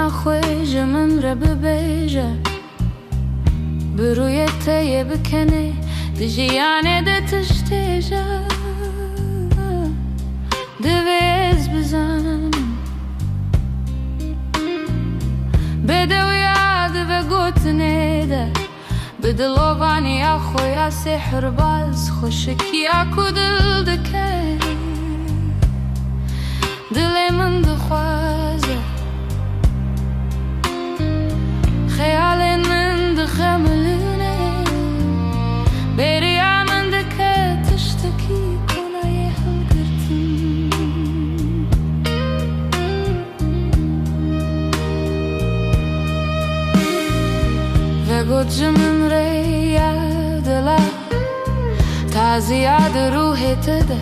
خویجه من را ببیجه بروی تیه بکنه دجیانه ده تشتیجه دویز بزن بده و یاد و گوتنه ده بده لوبانی اخویا سحر باز خوشکی اکو دل دکه دل من دخوازه خیال من دخملونه بری من دکه تشتکی کنای هم گرتن و گوت من ریا دلا تازه یاد روح تده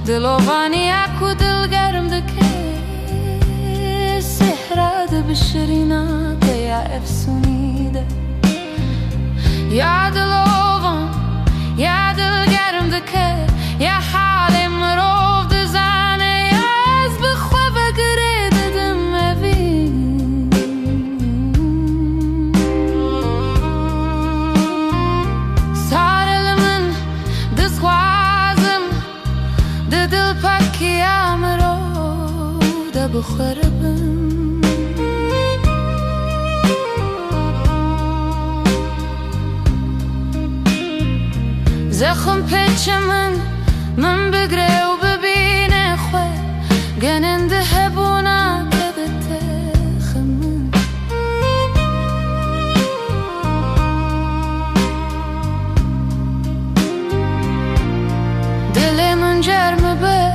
دلوانی اکو دلگرم دکه سحراده بشریناته یا افسونیده یا دلوان یا دلگرم دکه یا حال مروف دزانه یا از بخواه بگره ددم اوین سارل من دزخوازم دل پاکی امروز ده بخربم زخم پیچ من بگره و ببینه خواه گننده هبونا که به تخ من دل من جرم به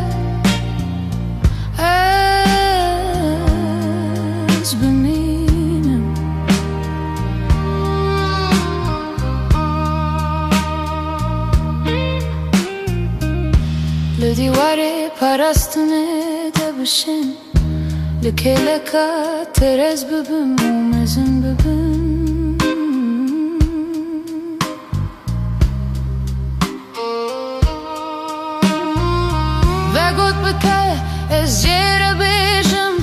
از بمینم لدیواره پرستونه دبشن لکه لکه ترز ببم و مزن ببم و گوت بکه از جیر بیجم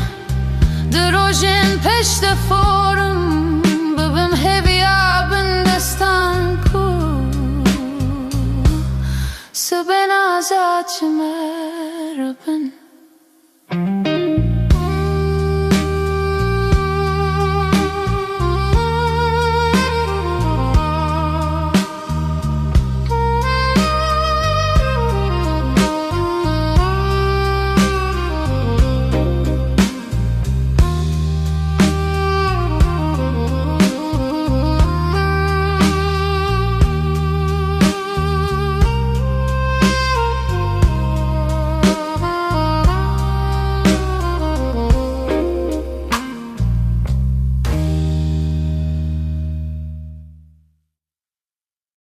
دروژن پشت فورم ببم هویا بندستان کو سبن آزاد شمر بن